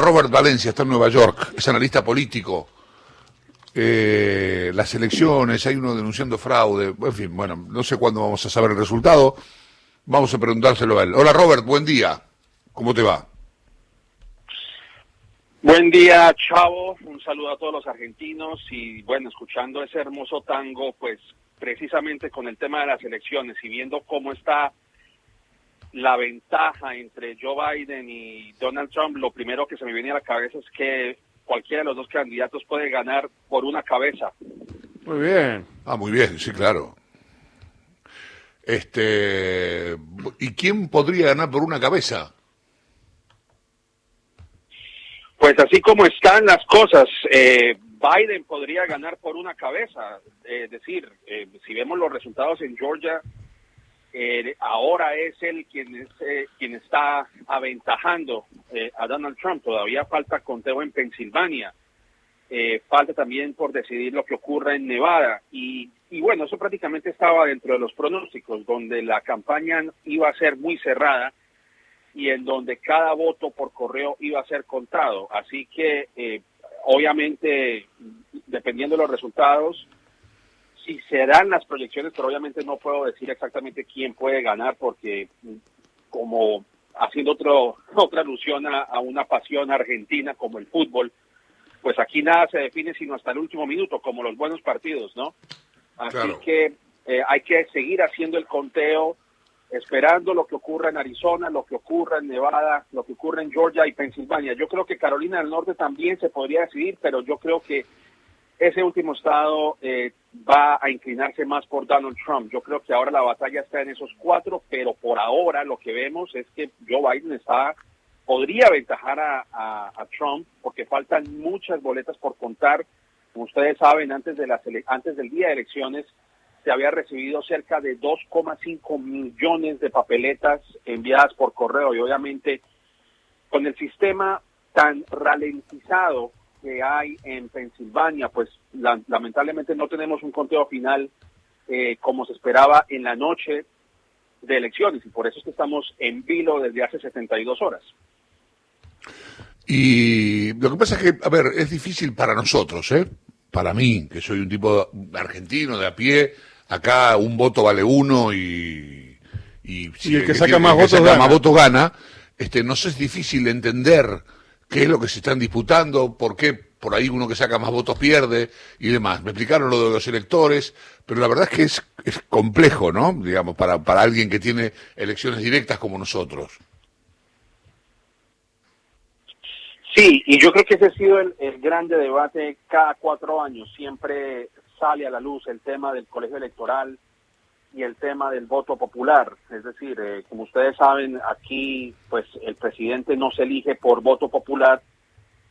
Robert Valencia está en Nueva York, es analista político. Las elecciones, hay uno denunciando fraude, en fin, bueno, no sé cuándo vamos a saber el resultado, vamos a preguntárselo a él. Hola Robert, buen día, ¿cómo te va? Buen día, Chavo, un saludo a todos los argentinos y bueno, escuchando ese hermoso tango, pues precisamente con el tema de las elecciones y viendo cómo está la ventaja entre Joe Biden y Donald Trump, lo primero que se me viene a la cabeza es que cualquiera de los dos candidatos puede ganar por una cabeza. Muy bien. Ah, muy bien, sí, claro. ¿Y quién podría ganar por una cabeza? Pues así como están las cosas, Biden podría ganar por una cabeza. Es decir, si vemos los resultados en Georgia, ahora es él quien está aventajando a Donald Trump. Todavía falta conteo en Pensilvania. Falta también por decidir lo que ocurra en Nevada. Y bueno, eso prácticamente estaba dentro de los pronósticos, donde la campaña iba a ser muy cerrada y en donde cada voto por correo iba a ser contado. Así que, obviamente, dependiendo de los resultados, si se dan las proyecciones, pero obviamente no puedo decir exactamente quién puede ganar, porque como haciendo otra alusión a una pasión argentina como el fútbol, pues aquí nada se define sino hasta el último minuto, como los buenos partidos, ¿no? Así claro. Que hay que seguir haciendo el conteo, esperando lo que ocurra en Arizona, lo que ocurra en Nevada, lo que ocurra en Georgia y Pensilvania. Yo creo que Carolina del Norte también se podría decidir, pero yo creo que ese último estado va a inclinarse más por Donald Trump. Yo creo que ahora la batalla está en esos cuatro, pero por ahora lo que vemos es que Joe Biden podría aventajar a Trump, porque faltan muchas boletas por contar. Como ustedes saben, antes del día de elecciones se había recibido cerca de 2,5 millones de papeletas enviadas por correo, y obviamente con el sistema tan ralentizado que hay en Pensilvania, pues lamentablemente no tenemos un conteo final como se esperaba en la noche de elecciones, y por eso es que estamos en vilo desde hace 72 horas. Y lo que pasa es que, a ver, es difícil para nosotros, para mí, que soy un tipo argentino de a pie, acá un voto vale uno y si el que saca más votos gana. No sé, es difícil entender qué es lo que se están disputando, por qué por ahí uno que saca más votos pierde y demás. Me explicaron lo de los electores, pero la verdad es que es complejo, ¿no? Digamos, para alguien que tiene elecciones directas como nosotros. Sí, y yo creo que ese ha sido el grande debate. Cada 4 años siempre sale a la luz el tema del colegio electoral y el tema del voto popular. Es decir, como ustedes saben, aquí pues el presidente no se elige por voto popular,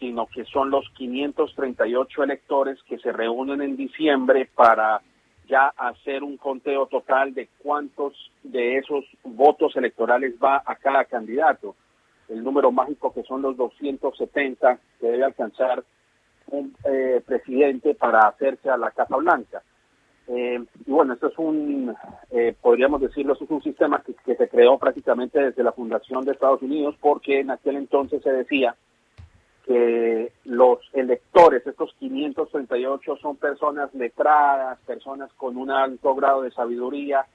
sino que son los 538 electores que se reúnen en diciembre para ya hacer un conteo total de cuántos de esos votos electorales va a cada candidato. El número mágico que son los 270 que debe alcanzar un presidente para hacerse a la Casa Blanca. Y bueno, esto es podríamos decirlo, esto es un sistema que se creó prácticamente desde la fundación de Estados Unidos, porque en aquel entonces se decía que los electores, estos 538, son personas letradas, personas con un alto grado de sabiduría,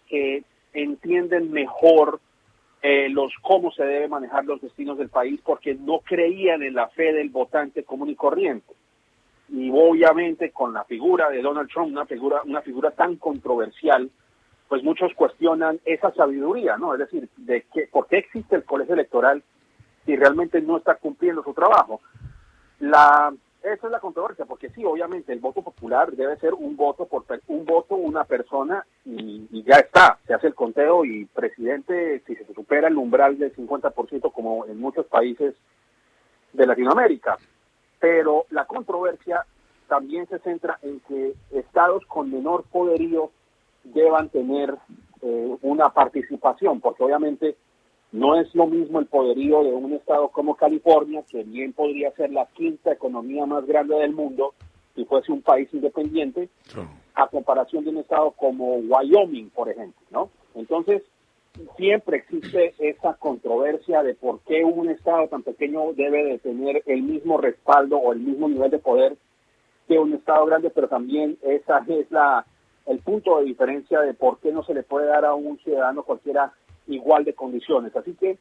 que entienden mejor cómo se debe manejar los destinos del país, porque no creían en la fe del votante común y corriente. Y obviamente con la figura de Donald Trump, una figura tan controversial, pues muchos cuestionan esa sabiduría, ¿no? Es decir, ¿por qué existe el colegio electoral si realmente no está cumpliendo su trabajo? Esa es la controversia, porque sí, obviamente el voto popular debe ser un voto, una persona, y ya está, se hace el conteo y presidente, si se supera el umbral del 50%, como en muchos países de Latinoamérica. Pero la controversia también se centra en que estados con menor poderío deban tener una participación, porque obviamente no es lo mismo el poderío de un estado como California, que bien podría ser la quinta economía más grande del mundo si fuese un país independiente, a comparación de un estado como Wyoming, por ejemplo, ¿no? Entonces, siempre existe esa controversia de por qué un Estado tan pequeño debe de tener el mismo respaldo o el mismo nivel de poder que un Estado grande, pero también esa es el punto de diferencia de por qué no se le puede dar a un ciudadano cualquiera igual de condiciones. Así que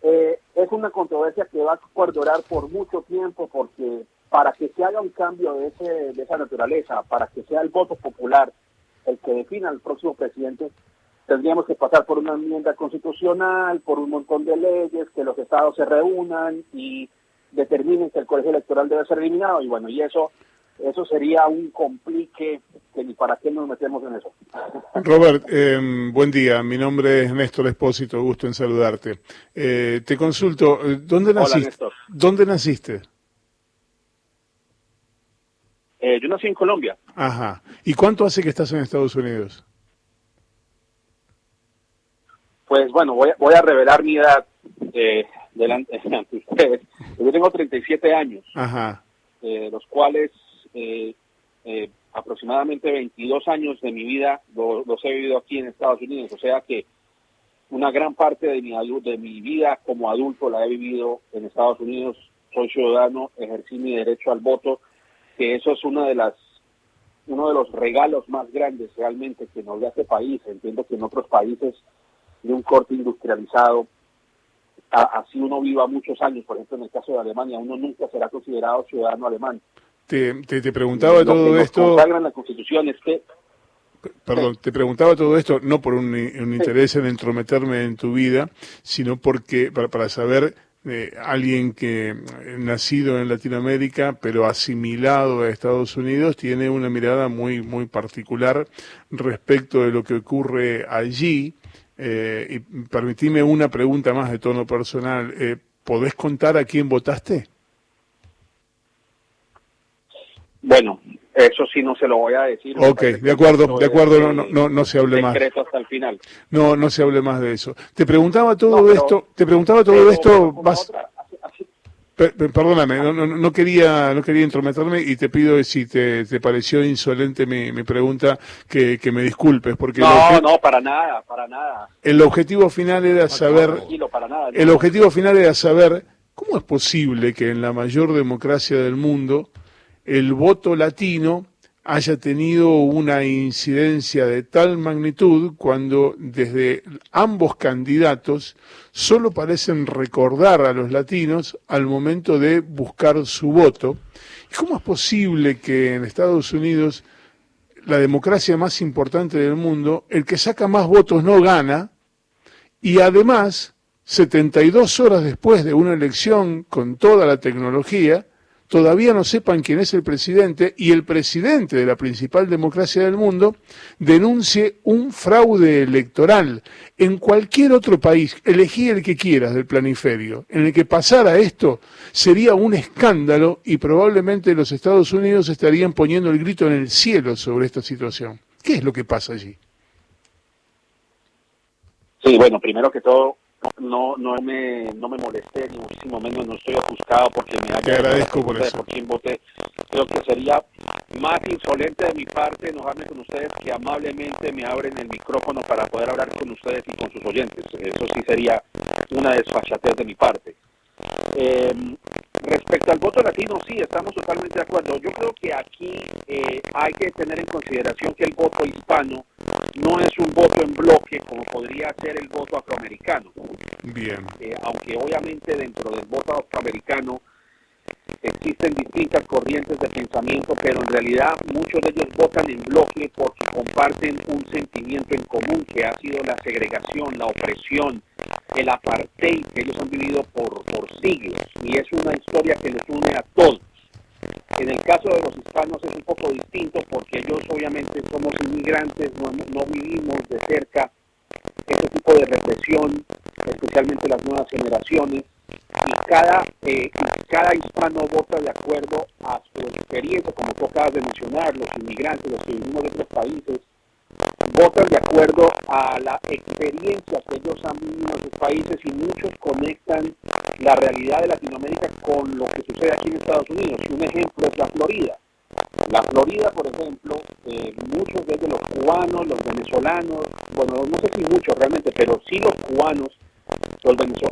es una controversia que va a perdurar por mucho tiempo, porque para que se haga un cambio de esa naturaleza, para que sea el voto popular el que defina al próximo presidente, tendríamos que pasar por una enmienda constitucional, por un montón de leyes, que los estados se reúnan y determinen que el colegio electoral debe ser eliminado, y bueno, y eso sería un complique que ni para qué nos metemos en eso. Robert, buen día. Mi nombre es Néstor Espósito, gusto en saludarte. Te consulto, ¿dónde naciste? Hola, Néstor. ¿Dónde naciste? Yo nací en Colombia. Ajá. ¿Y cuánto hace que estás en Estados Unidos? Pues bueno, voy a revelar mi edad delante ante ustedes. Yo tengo 37 años, Ajá. Los cuales aproximadamente 22 años de mi vida los he vivido aquí en Estados Unidos. O sea que una gran parte de mi vida como adulto la he vivido en Estados Unidos. Soy ciudadano, ejercí mi derecho al voto, que eso es uno de los regalos más grandes realmente que nos da este país. Entiendo que en otros países de un corte industrializado, así uno viva muchos años, por ejemplo en el caso de Alemania, uno nunca será considerado ciudadano alemán. Te preguntaba todo esto. En la Constitución es que, perdón, te preguntaba todo esto no por un interés en entrometerme en tu vida, sino porque para saber, alguien que nacido en Latinoamérica pero asimilado a Estados Unidos tiene una mirada muy muy particular respecto de lo que ocurre allí. Y permitime una pregunta más de tono personal. ¿Podés contar a quién votaste? Bueno, eso sí no se lo voy a decir. Ok, de acuerdo, no se hable más. Secreto hasta el final. No se hable más de eso. Te preguntaba todo esto, perdóname, no quería entrometerme y te pido, si te pareció insolente mi pregunta, que me disculpes, porque no, para nada. El objetivo final era saber, cómo es posible que en la mayor democracia del mundo el voto latino haya tenido una incidencia de tal magnitud cuando desde ambos candidatos solo parecen recordar a los latinos al momento de buscar su voto. ¿Y cómo es posible que en Estados Unidos, la democracia más importante del mundo, el que saca más votos no gana, y además 72 horas después de una elección con toda la tecnología, todavía no sepan quién es el presidente, y el presidente de la principal democracia del mundo denuncie un fraude electoral? En cualquier otro país, elegí el que quieras del planiferio, en el que pasara esto, sería un escándalo y probablemente los Estados Unidos estarían poniendo el grito en el cielo sobre esta situación. ¿Qué es lo que pasa allí? Sí, bueno, primero que todo, no me molesté, ni muchísimo menos, no estoy ofuscado porque me haya... Te agradezco por eso. Por quien voté. Creo que sería más insolente de mi parte enojarme con ustedes que amablemente me abren el micrófono para poder hablar con ustedes y con sus oyentes. Eso sí sería una desfachatez de mi parte. Respecto al voto latino, sí, estamos totalmente de acuerdo. Yo creo que aquí hay que tener en consideración que el voto hispano no es un voto en bloque como podría ser el voto afroamericano. Bien. Aunque obviamente dentro del voto afroamericano existen distintas corrientes de pensamiento, pero en realidad muchos de ellos votan en bloque porque comparten un sentimiento en común que ha sido la segregación, la opresión, el apartheid que ellos han vivido por siglos, y es una historia que los une a todos. En el caso de los hispanos es un poco distinto porque ellos obviamente somos inmigrantes, no vivimos de cerca este tipo de represión, especialmente las nuevas generaciones, y cada hispano vota de acuerdo a su experiencia, como tú acabas de mencionar. Los inmigrantes, los que vivimos de otros países, votan de acuerdo a la experiencia que ellos han vivido en sus países, y muchos conectan la realidad de Latinoamérica con lo que sucede aquí en Estados Unidos. Un ejemplo es la Florida. La Florida, por ejemplo, muchos de ellos, los cubanos, los venezolanos, bueno, no sé si muchos realmente, pero sí los cubanos,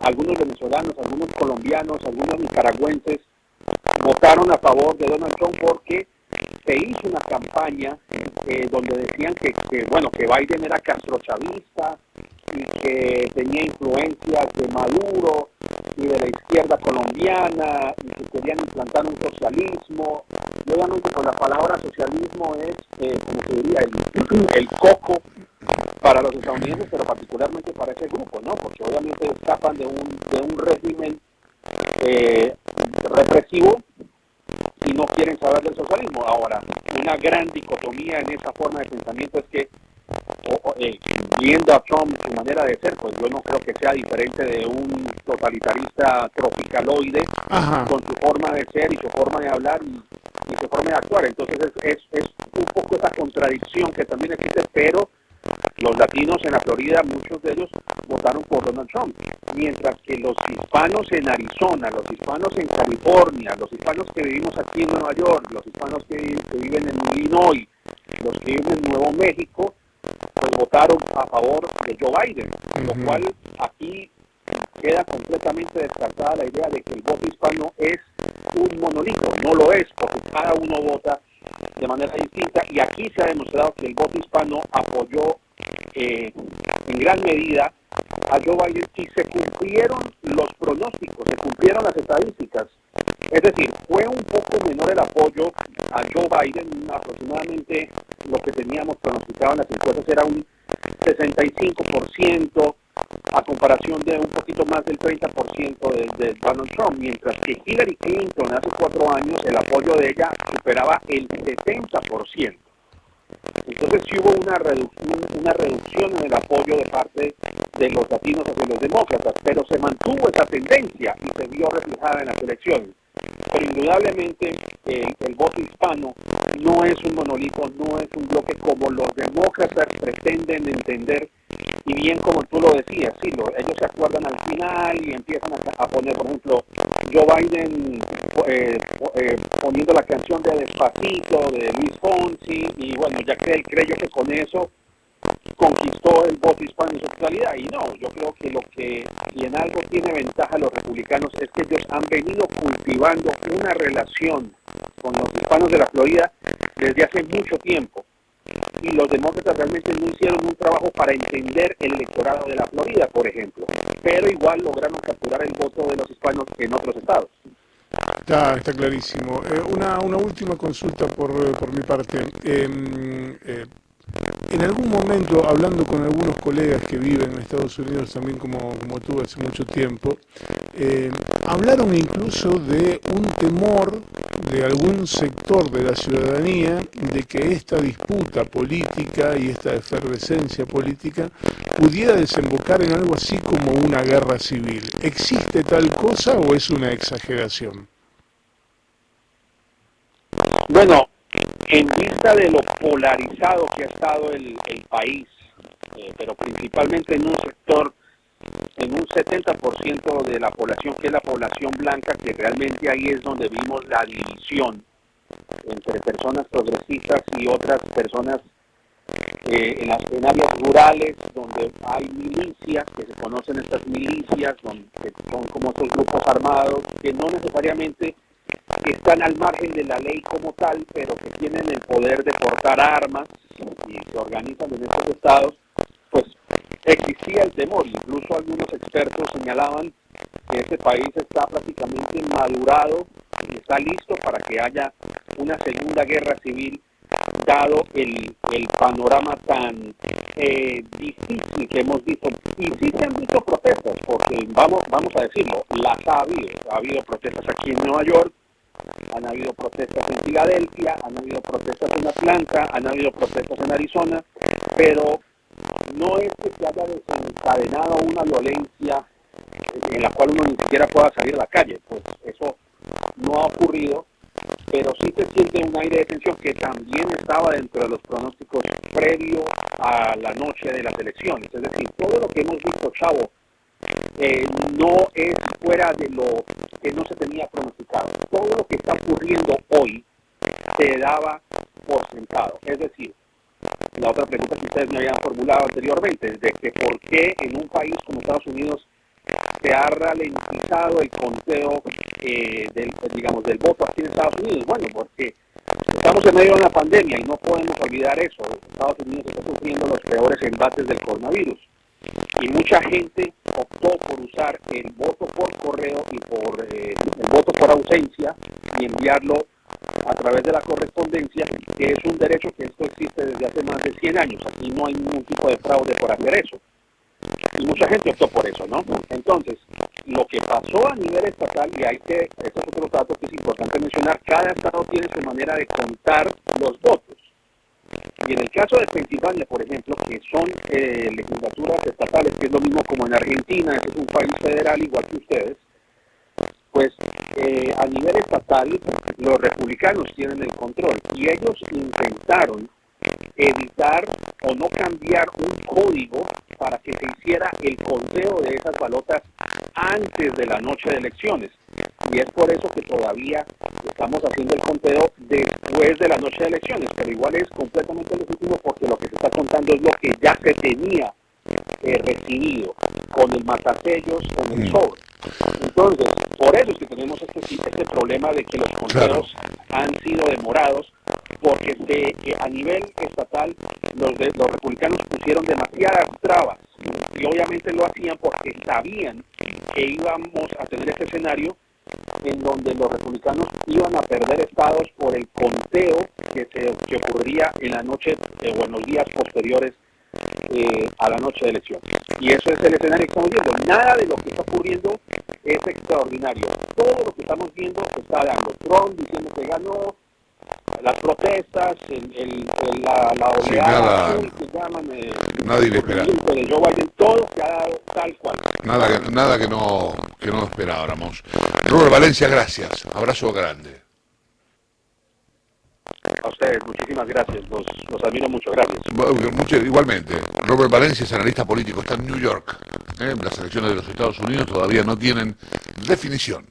algunos venezolanos, algunos colombianos, algunos nicaragüenses, votaron a favor de Donald Trump porque se hizo una campaña donde decían que Biden era castrochavista y que tenía influencias de Maduro y de la izquierda colombiana y que querían implantar un socialismo. Y obviamente pues la palabra socialismo es, como se diría, el coco para los estadounidenses, pero particularmente para ese grupo, ¿no? Porque obviamente escapan de un régimen represivo y no quieren saber del socialismo. Ahora, una gran dicotomía en esa forma de pensamiento es que, viendo a Trump, su manera de ser, pues yo no creo que sea diferente de un totalitarista tropicaloide. Ajá. Con su forma de ser y su forma de hablar y su forma de actuar. Entonces es un poco esa contradicción que también existe, pero los latinos en la Florida, muchos de ellos votaron por Donald Trump, mientras que los hispanos en Arizona, los hispanos en California, los hispanos que vivimos aquí en Nueva York, los hispanos que viven en Illinois, los que viven en Nuevo México, pues votaron a favor de Joe Biden, lo cual aquí queda completamente descartada la idea de que el voto hispano es un monolito. No lo es, porque cada uno vota de manera distinta, y aquí se ha demostrado que el voto hispano apoyó en gran medida a Joe Biden y se cumplieron los pronósticos, se cumplieron las estadísticas. Es decir, fue un poco menor el apoyo a Joe Biden, aproximadamente lo que teníamos pronosticado en las encuestas era un 65%, a comparación de un poquito más del 30% de Donald Trump, mientras que Hillary Clinton hace 4 años el apoyo de ella superaba el 70%. Entonces sí hubo una reducción en el apoyo de parte de los latinos hacia los demócratas, pero se mantuvo esa tendencia y se vio reflejada en las elecciones. Pero indudablemente el voto hispano no es un monolito, no es un bloque como los demócratas pretenden entender, y bien como tú lo decías, sí, ellos se acuerdan al final y empiezan a poner, por ejemplo, Joe Biden poniendo la canción de Despacito de Luis Fonsi, y bueno, ya que él creyó que con eso conquistó el voto hispano en su totalidad, y no, yo creo que si en algo tiene ventaja los republicanos es que ellos han venido cultivando una relación con los hispanos de la Florida desde hace mucho tiempo, y los demócratas realmente no hicieron un trabajo para entender el electorado de la Florida, por ejemplo, pero igual lograron capturar el voto de los hispanos en otros estados. Está clarísimo. Una última consulta por mi parte. En algún momento, hablando con algunos colegas que viven en Estados Unidos, también como tú hace mucho tiempo, hablaron incluso de un temor de algún sector de la ciudadanía de que esta disputa política y esta efervescencia política pudiera desembocar en algo así como una guerra civil. ¿Existe tal cosa o es una exageración? Bueno, en vista de lo polarizado que ha estado el país, pero principalmente en un sector, en un 70% de la población, que es la población blanca, que realmente ahí es donde vimos la división entre personas progresistas y otras personas en áreas rurales, donde hay milicias, que se conocen estas milicias, que son como estos grupos armados, que no necesariamente están al margen de la ley como tal, pero que tienen el poder de portar armas y se organizan en estos estados. Pues existía el temor, incluso algunos expertos señalaban que este país está prácticamente madurado y está listo para que haya una segunda guerra civil, dado el panorama tan difícil que hemos visto. Y sí se han visto protestas, porque vamos a decirlo, las ha habido. Ha habido protestas aquí en Nueva York, han habido protestas en Filadelfia, han habido protestas en Atlanta, han habido protestas en Arizona, pero no es que se haya desencadenado una violencia en la cual uno ni siquiera pueda salir a la calle. Pues eso no ha ocurrido, pero sí se siente un aire de tensión que también estaba dentro de los pronósticos previo a la noche de las elecciones. Es decir, todo lo que hemos visto, Chavo, no es fuera de lo que no se tenía pronosticado. Todo lo que está ocurriendo hoy se daba por sentado. Es decir, la otra pregunta que ustedes me habían formulado anteriormente es de que por qué en un país como Estados Unidos se ha ralentizado el conteo del voto aquí en Estados Unidos. Bueno, porque estamos en medio de una pandemia y no podemos olvidar eso. Estados Unidos está sufriendo los peores embates del coronavirus y mucha gente optó por usar el voto por correo y por el voto por ausencia y enviarlo a través de la correspondencia, que es un derecho que esto existe desde hace más de 100 años. Aquí no hay ningún tipo de fraude por hacer eso. Y mucha gente optó por eso, ¿no? Entonces, lo que pasó a nivel estatal, y este es otro dato que es importante mencionar, cada estado tiene su manera de contar los votos. Y en el caso de Pensilvania, por ejemplo, que son legislaturas estatales, que es lo mismo como en Argentina, este es un país federal igual que ustedes, pues a nivel estatal los republicanos tienen el control y ellos intentaron evitar o no cambiar un código para que se hiciera el conteo de esas balotas antes de la noche de elecciones. Y es por eso que todavía estamos haciendo el conteo después de la noche de elecciones, pero igual es completamente legítimo porque lo que se está contando es lo que ya se tenía recibido con el matasellos, con el sobre. Entonces, por eso es que tenemos este problema de que los conteos han sido demorados, porque a nivel estatal los republicanos pusieron demasiadas trabas y obviamente lo hacían porque sabían que íbamos a tener ese escenario en donde los republicanos iban a perder estados por el conteo que ocurriría en la noche o en los días posteriores a la noche de elecciones. Y eso es el escenario que estamos viendo. Nada de lo que está ocurriendo es extraordinario. Todo lo que estamos viendo se está dando. Trump diciendo que ganó, las protestas, la oleada que llaman, nadie le espera. De Joe Biden, todo se ha dado tal cual. Nada que no esperábamos. Robert Valencia, gracias. Abrazo grande. A ustedes, muchísimas gracias. Los admiro mucho. Gracias. Igualmente. Robert Valencia es analista político, está en New York. Las elecciones de los Estados Unidos todavía no tienen definición.